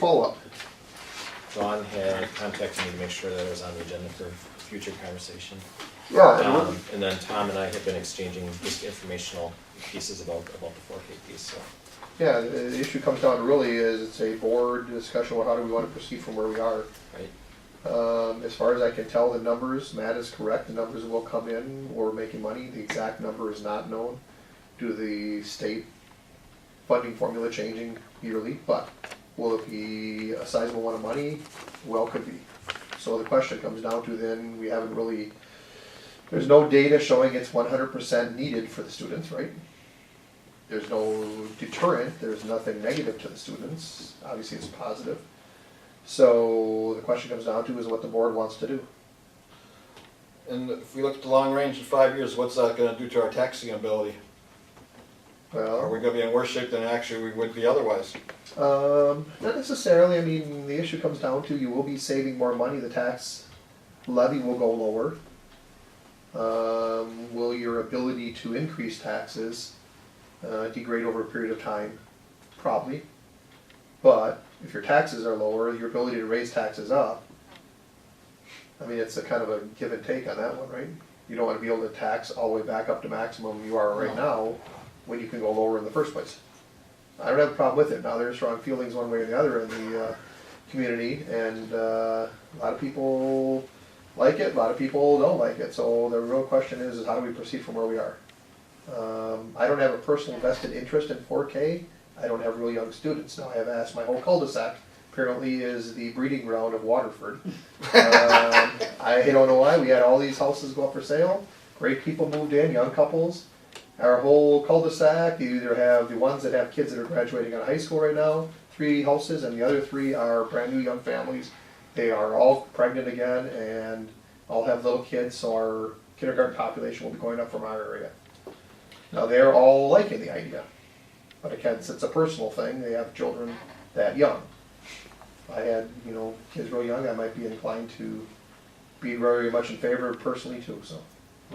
follow-up? Dawn had contacted me to make sure that I was on the agenda for future conversation. Yeah, And then Tom and I have been exchanging just informational pieces about the 4K piece, so. yeah, the issue comes down to really is it's a board discussion on how do we want to proceed from where we are. Right. As far as I can tell, the numbers, Matt is correct, the numbers will come in, we're making money, the exact number is not known due to the state funding formula changing yearly, but will it be a sizable amount of money? Well, could be. So the question comes down to then, we haven't really, there's no data showing it's 100% needed for the students, right? There's no deterrent, there's nothing negative to the students, obviously it's positive. So the question comes down to is what the board wants to do. And if we look at the long range in 5 years, what's that gonna do to our taxing ability? Are we Well, gonna be in worse shape than actually we would be otherwise? not necessarily, I mean, the issue comes down to you will be saving more money, the tax levy will go lower. Will your ability to increase taxes degrade over a period of time? Probably. But if your taxes are lower, your ability to raise taxes up, I mean, it's a kind of a give and take on that one, right? You don't want to be able to tax all the way back up to maximum you are right now when you can go lower in the first place. I don't have a problem with it. Now, there's strong feelings one way or the other in the community, and a lot of people like it, a lot of people don't like it. So the real question is how do we proceed from where we are? I don't have a personal vested interest in 4K. I don't have real young students. Now, I have asked my whole cul-de-sac, apparently is the breeding ground of Waterford. I don't know why. We had all these houses go up for sale. Great people moved in, young couples. Our whole cul-de-sac, you either have the ones that have kids that are graduating out of high school right now, 3 houses, and the other 3 are brand new young families. They are all pregnant again and all have little kids, so our kindergarten population will be going up from our area. Now, they're all liking the idea, but again, it's a personal thing. They have children that young. If I had, kids real young, I might be inclined to be very much in favor personally too, so.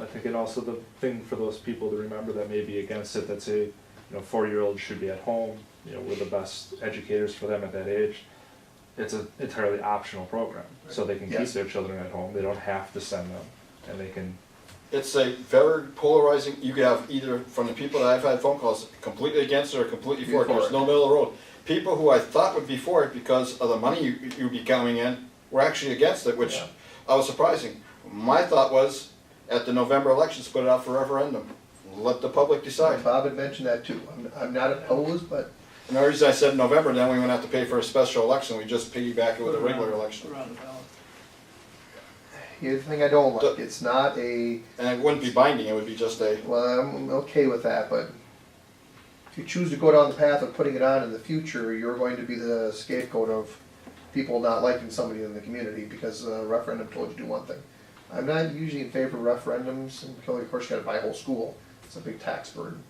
I think, and also the thing for those people to remember that may be against it, that say, 4-year-olds should be at home, we're the best educators for them at that age. It's an entirely optional program, so they can keep Yes. their children at home, they don't have to send them, and they can. It's a very polarizing, you could have either from the people that I've had phone calls, completely against it or completely for it, there's no middle of the road. People who I thought would be for it because of the money you'd be coming in were actually against it, which I was surprising. My thought was, at the November elections, put it out for referendum, let the public decide. Bob had mentioned that too. I'm not opposed, but And the reason I said November, then we wouldn't have to pay for a special election, we just piggyback it with a regular election. here's the thing I don't like. It's not a, And it wouldn't be binding, it would be just a, well, I'm okay with that, but if you choose to go down the path of putting it on in the future, you're going to be the scapegoat of people not liking somebody in the community because a referendum told you to do one thing. I'm not usually in favor of referendums, and of course you gotta buy a whole school. It's a big tax burden.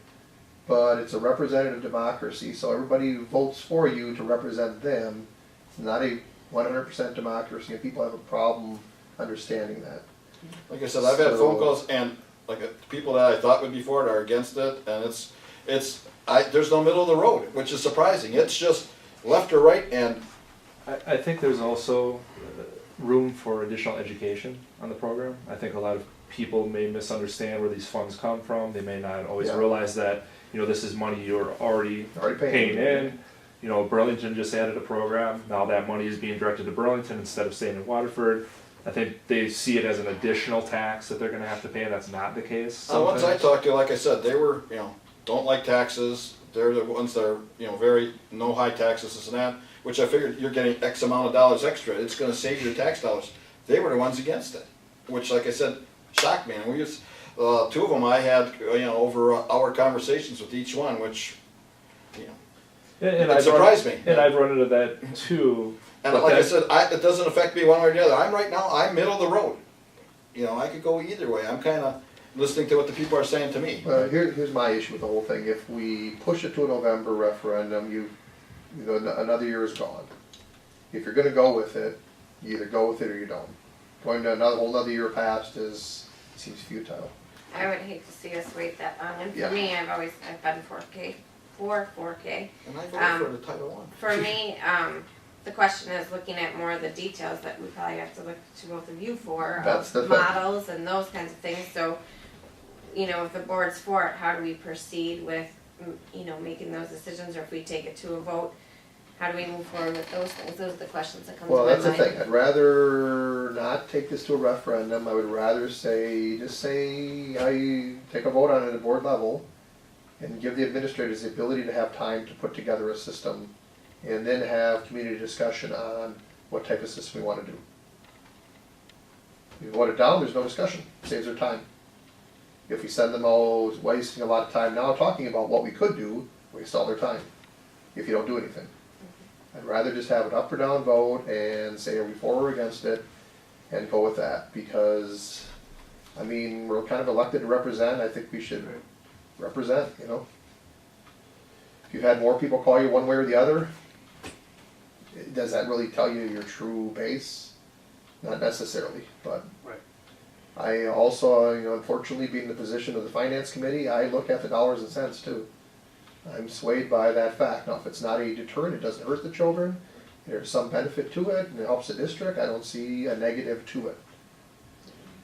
But it's a representative democracy, so everybody votes for you to represent them. It's not a 100% democracy, and people have a problem understanding that. like I said, I've had phone calls and like people that I thought would be for it are against it, and there's no middle of the road, which is surprising. It's just left or right, and I think there's also room for additional education on the program. I think a lot of people may misunderstand where these funds come from. They may not always realize that, this is money you're already paying in. Burlington just added a program. Now that money is being directed to Burlington instead of staying in Waterford. I think they see it as an additional tax that they're gonna have to pay, and that's not the case. the ones I talked to, like I said, they were, don't like taxes. They're the ones that are, very, no high taxes, this and that, which I figured you're getting X amount of dollars extra. It's gonna save your tax dollars. They were the ones against it, which, like I said, shocked me. And we just, 2 of them I had, over hour conversations with each one, which, And it surprised me. And I've run into that too. And but like I that- said, it doesn't affect me one way or the other. I'm middle of the road. I could go either way. I'm kind of listening to what the people are saying to me. Here's my issue with the whole thing. If we push it to a November referendum, another year is gone. If you're gonna go with it, you either go with it or you don't. Going to whole another year past seems futile. I would hate to see us wait that long, and Yeah. for me, I've been 4K, for 4K. And I voted for the Title I. For me, the question is looking at more of the details that we probably have to look to both of you for, That's the of thing. models and those kinds of things, so, you know, if the board's for it, how do we proceed with, you know, making those decisions, or if we take it to a vote, how do we move forward with those things? Those are the questions that come to my Well, mind. that's the thing, I'd rather not take this to a referendum, I would rather say, just say, I take a vote on it at a board level, and give the administrators the ability to have time to put together a system, and then have community discussion on what type of system we wanna do. If you vote it down, there's no discussion, saves their time. If we send them all wasting a lot of time now talking about what we could do, waste all their time, if you don't do anything. I'd rather just have an up or down vote and say, are we for or against it, and go with that, because, I mean, we're kind of elected to represent, I think we should represent, you know? If you had more people call you one way or the other, does that really tell you your true base? Not necessarily, but. Right. I also, you know, unfortunately, being in the position of the finance committee, I look at the dollars and cents too. I'm swayed by that fact. Now, if it's not a deterrent, it doesn't hurt the children, there's some benefit to it, and it helps the district, I don't see a negative to it.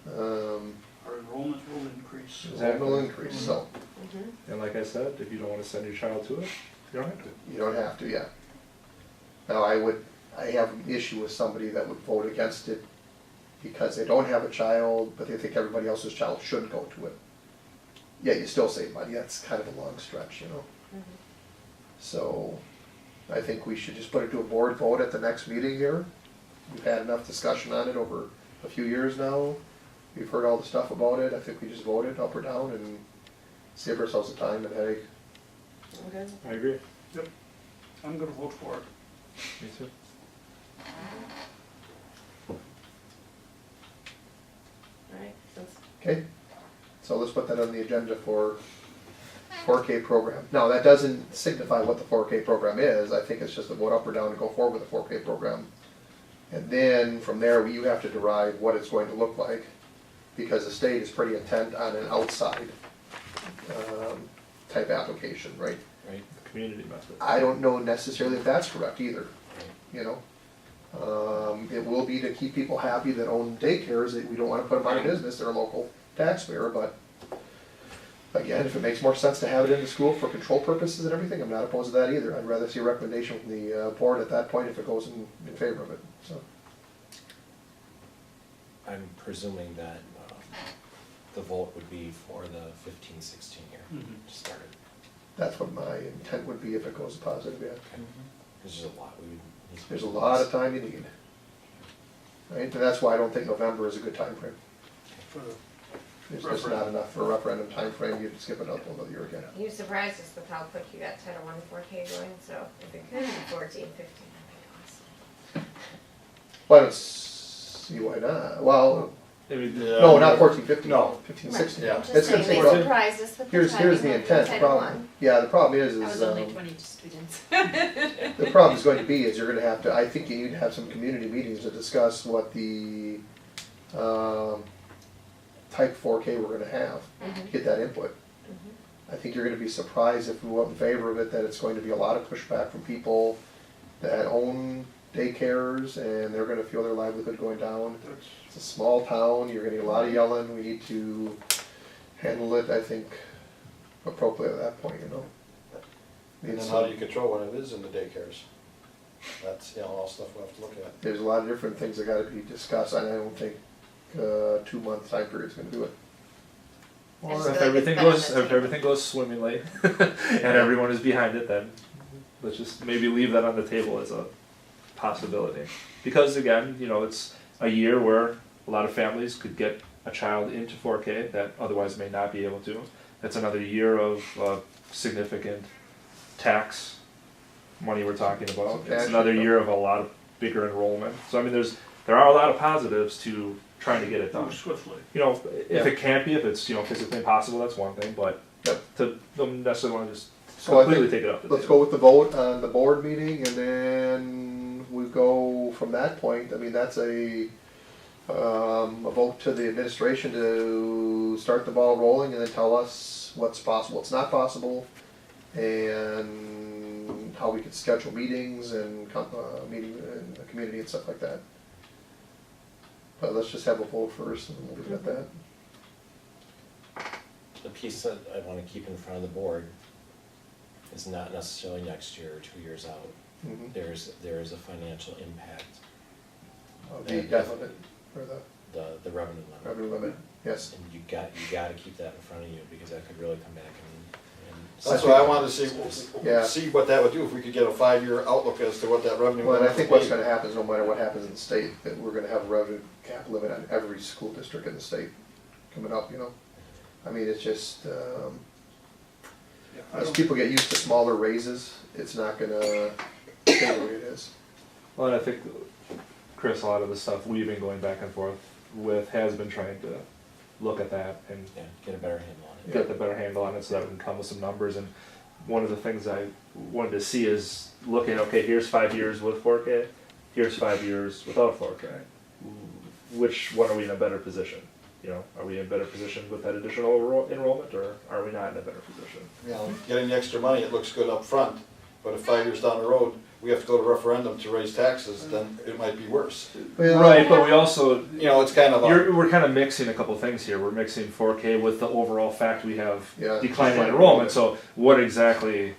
Our enrollment will increase. It will increase, so, Mhm. And like I said, if you don't wanna send your child to it, you don't have to. you don't have to, yeah. Now, I have an issue with somebody that would vote against it because they don't have a child, but they think everybody else's child should go to it. Yeah, you still save money, that's kind of a long stretch, you know? So, I think we should just put it to a board vote at the next meeting here. We've had enough discussion on it over a few years now. We've heard all the stuff about it, I think we just vote it up or down and save ourselves the time and headache. Okay. I agree, I'm gonna vote for it. me too. Alright, since, Okay, so let's put that on the agenda for 4K program. Now, that doesn't signify what the 4K program is, I think it's just a vote up or down to go forward with the 4K program. And then, from there, you have to derive what it's going to look like, because the state is pretty intent on an outside type application, right? Right? The community method. I don't know necessarily if that's correct either, you know? It will be to keep people happy that own daycares, that we don't wanna put them out of business, they're a local taxpayer, but again, if it makes more sense to have it in the school for control purposes and everything, I'm not opposed to that either. I'd rather see a recommendation from the board at that point if it goes in favor of it, so. I'm presuming that the vote would be for the 15-16 year Mhm. to start it. That's what my intent would be if it goes positive, yeah. There's just a lot we would need to. There's a lot of time you need. Right, and that's why I don't think November is a good time frame. For the There's just not enough for a referendum time frame. You'd skip another year again. you surprised us with how quick you got Title I 4K going, so if it could be 14, 15, that'd be awesome. Well, I don't see why not. Well, I mean, no, not 14, 15. No. 15, 16. Yeah. I'm It's just gonna saying, take they about- surprised us with the Here's timing the of the intent, the Title I. problem. Yeah, the problem is I was only 22 students. the problem is going to be is you're gonna have to, I think you need to have some community meetings to discuss what the, type 4K we're gonna have, to get that input. I think you're gonna be surprised if we vote in favor of it, that it's going to be a lot of pushback from people that own daycares, and they're gonna feel their livelihood going down. That's, It's a small town, you're gonna get a lot of yelling, we need to handle it, I think, appropriately at that point, you know? And then how do you control when it is in the daycares? That's, you know, all stuff we have to look at. There's a lot of different things that gotta be discussed, and I don't think 2-month time period's gonna do it. I Well, just if feel like it's everything been on goes, the if table. everything goes swimmingly, and everyone is behind it, then let's just maybe leave that on the table as a possibility. Because again, you know, it's a year where a lot of families could get a child into 4K that otherwise may not be able to. That's another year of significant tax money we're talking about. Some It's cash another income. year of a lot of bigger enrollment. So I mean, there are a lot of positives to trying to get it done. move swiftly. You know, if it can't be, if it's, you know, physically impossible, that's one thing, but Yep. to, don't necessarily wanna just So I completely think, take it off the let's table. go with the vote on the board meeting, and then we go from that point, I mean, that's a vote to the administration to start the ball rolling, and then tell us what's possible, what's not possible, and how we could schedule meetings and community and stuff like that. But let's just have a vote first and we'll leave it at that. The piece that I wanna keep in front of the board is not necessarily next year or 2 years out. Mhm. There is a financial impact, The debt limit, or the revenue limit. revenue limit, yes. And you gotta keep that in front of you, because that could really come back and. That's why I wanted to Yeah. see what that would do, if we could get a 5-year outlook as to what that revenue. Well, and I would think be. what's gonna happen is no matter what happens in the state, that we're gonna have a revenue cap limit on every school district in the state coming up, you know? I mean, it's just, Yeah, I as don't- people get used to smaller raises, it's not gonna stay the way it is. Well, and I think, Chris, a lot of the stuff we've been going back and forth with has been trying to look at that and Yeah, get a better handle on it. get the better handle on it so that we can come with some numbers. And one of the things I wanted to see is look at, okay, here's 5 years with 4K, here's 5 years without 4K. Which one are we in a better position? You know, are we in a better position with that additional enrollment, or are we not in a better position? You know, getting the extra money, it looks good up front, but if 5 years down the road, we have to go to referendum to raise taxes, then it might be worse. Well, Right, but we also, You know, it's kind of a, we're kind of mixing a couple things here. We're mixing 4K with the overall fact we have Yeah. declining enrollment. So what exactly,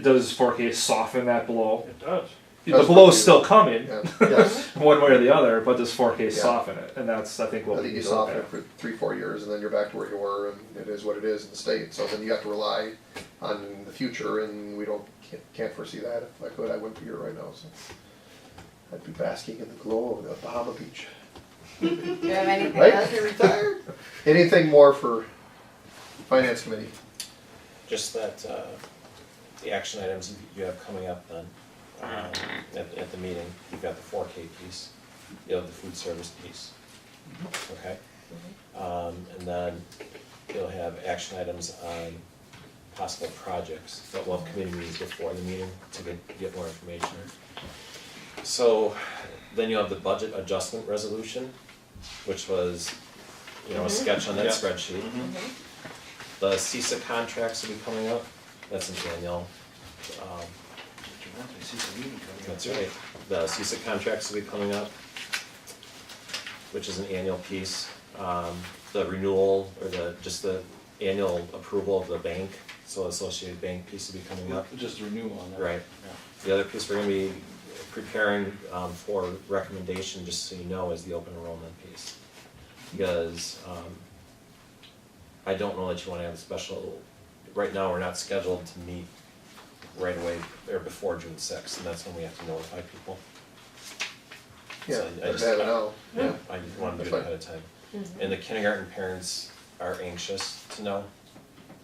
does 4K soften that blow? It does. The blow's still coming, Yeah, yes, one way or the other, but does 4K Yeah. soften it? And that's, I think, what I we think need you to look soften at. it for 3-4 years and then you're back to where you were and it is what it is in the state. So then you have to rely on the future and we can't foresee that. If I could, I wouldn't be here right now, so. I'd be basking in the glow of the Bahama Beach. Do you have anything Right? else? Retired? Anything more for Finance Committee? Just that, the action items you have coming up then, at the meeting, you've got the 4K piece, you have the food service piece, okay? And then you'll have action items on possible projects, but we'll have committee meetings before the meeting to get more information. So, then you'll have the budget adjustment resolution, which was, a sketch on that Yeah. spreadsheet. The CISA contracts will be coming up, that's in Danielle. That's right, the CISA contracts will be coming up, which is an annual piece. The renewal, or just the annual approval of the bank, so Associated Bank piece will be coming up. just a renewal on that. Right. The other piece we're gonna be preparing for recommendation, just so you know, is the open enrollment piece. Because I don't know that you wanna have a special, right now, we're not scheduled to meet right away or before June 6th, and that's when we have to notify people. Yeah, So I I'd just- have it now. Yeah, I wanted to do it That's ahead of time. And the kindergarten parents are anxious to know.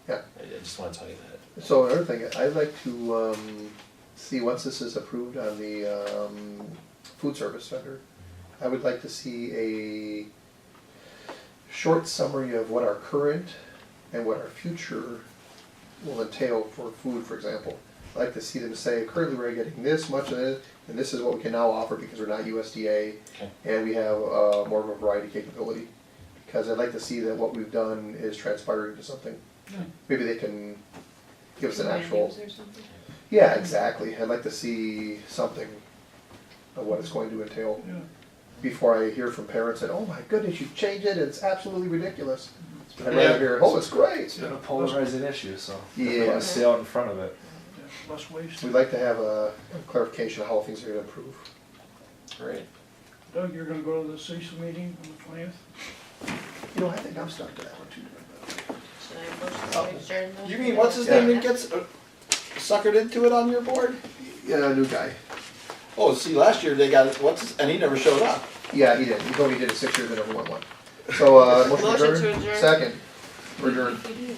Yeah. I just wanna tell you that. So another thing, I'd like to see, once this is approved on the food service vendor, I would like to see a short summary of what our current and what our future will entail for food, for example. I'd like to see them say, currently we're getting this much of it, and this is what we can now offer because we're not USDA, Okay. and we have more of a variety capability. Because I'd like to see that what we've done is transpiring to something. Maybe they can give us an actual. Menus or something? Yeah, exactly. I'd like to see something of what it's going to entail Yeah. before I hear from parents that, oh my goodness, you've changed it, it's absolutely ridiculous. I'd Yeah. rather hear, oh, it's great. It's been a polarizing issue, so we Yeah. want to stay out in front of it. Yeah, less waste. We'd like to have a clarification of how things are gonna improve. Great. Doug, you're gonna go to the CISA meeting on the 20th? You know, I think I'm stuck to that one too. Should I motion to adjourn the- You mean, what's his name that gets suckered into it on your board? Yeah, new guy. Oh, see, last year they got, and he never showed up. Yeah, he did. He told me he did it 6 years and never won one. So, motion Motion to adjourned? adjourn. Second. We're adjourned. PPD.